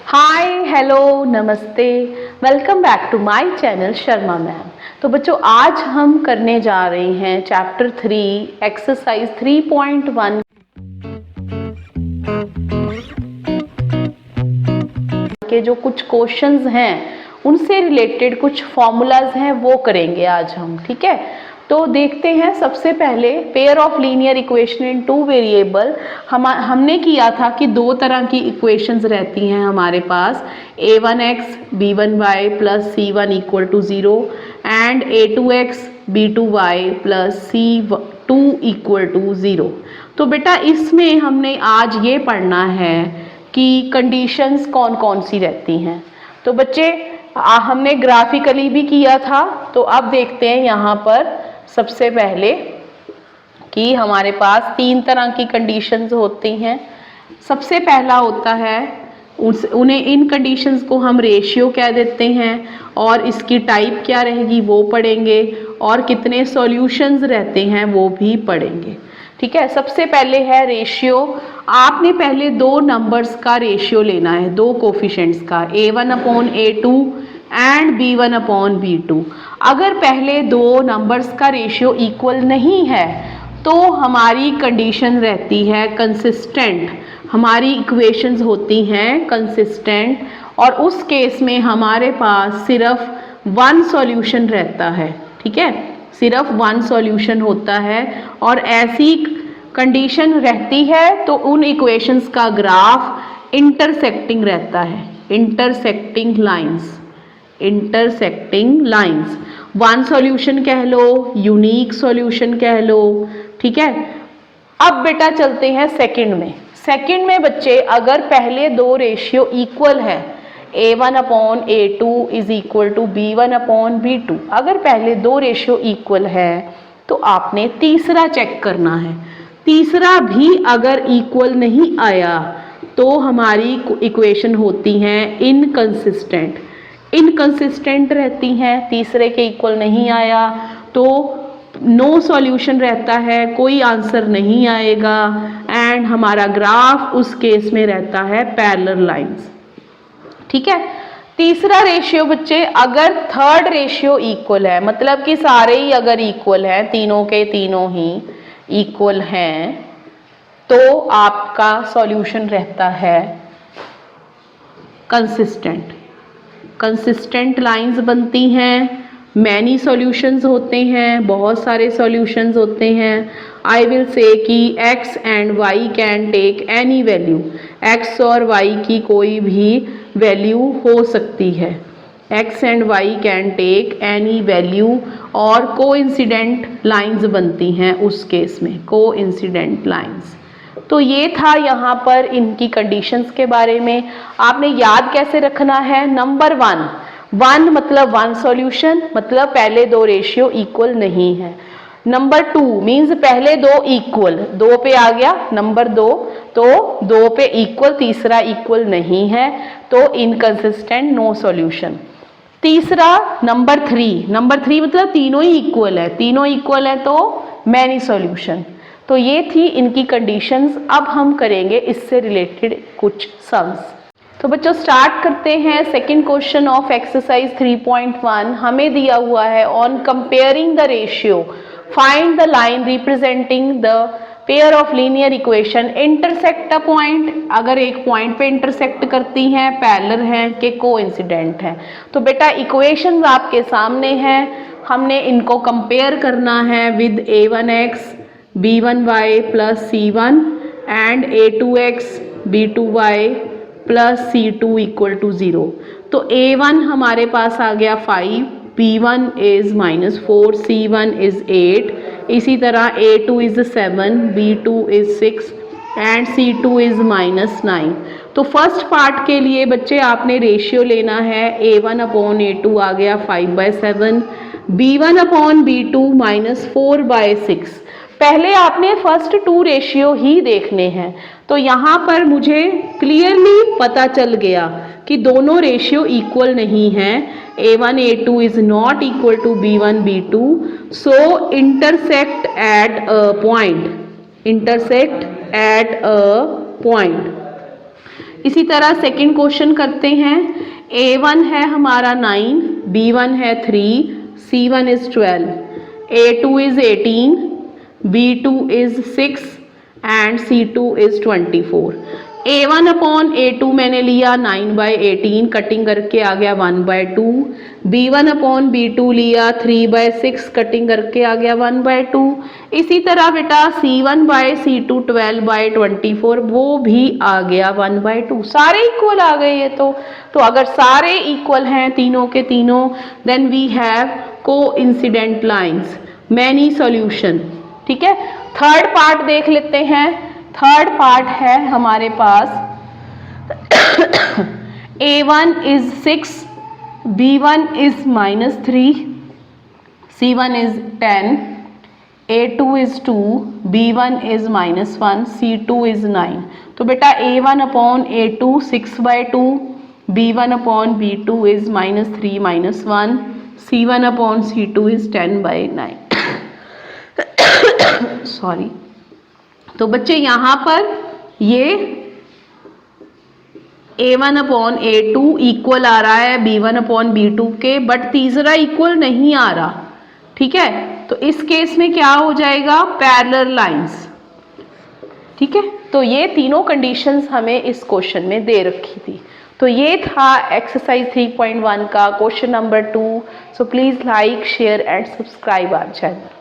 हाय hello नमस्ते, welcome back to my channel Sharma ma'am. तो बच्चों आज हम करने जा रहे हैं चैप्टर 3 एक्सरसाइज 3.1 के जो कुछ क्वेश्चंस हैं उनसे रिलेटेड कुछ फॉर्मूलाज हैं वो करेंगे आज हम। ठीक है, तो देखते हैं। सबसे पहले pair of linear equation in two variable हमने किया था कि दो तरह की इक्वेशंस रहती हैं हमारे पास, a1x b1y plus c1 equal to 0 and a2x b2y plus c2 equal to 0। तो बेटा इसमें हमने आज ये पढ़ना है कि कंडीशंस कौन कौन सी रहती हैं। तो बच्चे हमने ग्राफिकली भी किया था, तो अब देखते हैं यहाँ पर सबसे पहले कि हमारे पास तीन तरह की कंडीशंस होती हैं। सबसे पहला होता है उन्हें इन कंडीशंस को हम रेशियो कह देते हैं और इसकी टाइप क्या रहेगी वो पढ़ेंगे और कितने सॉल्यूशंस रहते हैं वो भी पढ़ेंगे। ठीक है, सबसे पहले है रेशियो। आपने पहले दो नंबर्स का रेशियो लेना है, दो कोफिशिएंट्स का, a1/a2 एंड b1/b2। अगर पहले दो नंबर्स का रेशियो इक्वल नहीं है तो हमारी कंडीशन रहती है कंसिस्टेंट, हमारी इक्वेशंस होती हैं कंसिस्टेंट, और उस केस में हमारे पास सिर्फ वन सॉल्यूशन रहता है। ठीक है, सिर्फ वन सॉल्यूशन होता है और ऐसी कंडीशन रहती है तो उन इक्वेशंस का ग्राफ इंटरसेक्टिंग रहता है, इंटरसेक्टिंग लाइंस। वन सॉल्यूशन कह लो, यूनिक सॉल्यूशन कह लो। ठीक है, अब बेटा चलते हैं सेकंड में। सेकंड में बच्चे अगर पहले दो रेशियो इक्वल है, a1/a2 is equal to b1/b2, अगर पहले दो रेशियो इक्वल है तो आपने तीसरा चेक करना है। तीसरा भी अगर इक्वल नहीं आया तो हमारी इक्वेशन होती हैं इनकंसिस्टेंट, इनकंसिस्टेंट रहती हैं। तीसरे के इक्वल नहीं आया तो नो सॉल्यूशन रहता है, कोई आंसर नहीं आएगा एंड हमारा ग्राफ उस केस में रहता है पैरेलल लाइंस। ठीक है, तीसरा रेशियो बच्चे अगर थर्ड रेशियो इक्वल है, मतलब कि सारे ही अगर इक्वल हैं, तीनों के तीनों ही इक्वल हैं, तो आपका सॉल्यूशन रहता है कंसिस्टेंट। कंसिस्टेंट लाइंस बनती हैं, मैनी सॉल्यूशंस होते हैं, बहुत सारे सॉल्यूशंस होते हैं। आई विल से कि x and y can take any value, x और y की कोई भी वैल्यू हो सकती है, x and y can take any value, और कोइंसिडेंट लाइंस बनती हैं उस केस में, कोइंसिडेंट लाइंस। तो ये था यहाँ पर इनकी कंडीशंस के बारे में। आपने याद कैसे रखना है, नंबर वन मतलब वन सॉल्यूशन, मतलब पहले दो रेशियो इक्वल नहीं है। नंबर टू मीन्स पहले दो इक्वल, दो पे आ गया नंबर दो, तो दो पे इक्वल, तीसरा इक्वल नहीं है तो इनकंसिस्टेंट, नो सॉल्यूशन। तीसरा नंबर थ्री मतलब तीनों ही इक्वल है, तीनों इक्वल है तो मैनी सॉल्यूशन। तो ये थी इनकी कंडीशंस। अब हम करेंगे इससे रिलेटेड कुछ सम्स। तो बच्चों स्टार्ट करते हैं सेकंड क्वेश्चन ऑफ एक्सरसाइज 3.1। हमें दिया हुआ है on comparing the ratio find the line representing the pair of linear equation intersect a point. अगर एक पॉइंट पे इंटरसेक्ट करती हैं, पैरेलल हैं कि कोइंसिडेंट हैं। तो बेटा इक्वेशंस आपके सामने हैं, हमने इनको कंपेयर करना है with a1x b1y plus c1 and a2x b2y plus c2 equal to 0। तो a1 हमारे पास आ गया 5, b1 इज -4, c1 इज 8, इसी तरह a2 is 7, b2 is 6 and c2 is -9। तो फर्स्ट पार्ट के लिए बच्चे आपने रेशियो लेना है, a1/a2 आ गया 5/7, b1/b2 -4/6। पहले आपने फर्स्ट टू रेशियो ही देखने हैं। तो यहाँ पर मुझे क्लियरली पता चल गया कि दोनों रेशियो इक्वल नहीं हैं, a1 a2 is not equal to b1 b2, so intersect at a point, intersect at a point. इसी तरह सेकंड क्वेश्चन करते हैं। A1 है हमारा 9, B1 है 3, C1 is 12, A2 is 18, B2 is 6 and C2 is 24। A1 upon A2 मैंने लिया 9/18, cutting करके आ गया 1/2। B1 अपॉन B2 लिया 3/6, कटिंग करके आ गया 1/2। इसी तरह बेटा C1/C2 12/24, वो भी आ गया 1/2। सारे इक्वल आ गए ये तो अगर सारे इक्वल हैं तीनों के तीनों, then we have coincident lines, many solution. ठीक है, थर्ड पार्ट देख लेते हैं। थर्ड पार्ट है हमारे पास A1 is 6, B1 is -3, C1 is 10, A2 is 2, B1 is -1, C2 is 9। तो बेटा A1 upon A2 6/2, B1 upon B2 is -3 -1, C1 upon C2 is 10/9। Sorry. तो बच्चे यहाँ पर ये A1 अपॉन A2 इक्वल आ रहा है B1 अपॉन B2 के, बट तीसरा इक्वल नहीं आ रहा। ठीक है, तो इस केस में क्या हो जाएगा, पैरेलल लाइंस। ठीक है, तो ये तीनों कंडीशंस हमें इस क्वेश्चन में दे रखी थी। तो ये था एक्सरसाइज 3.1 का question number 2। So please like, share and subscribe our channel.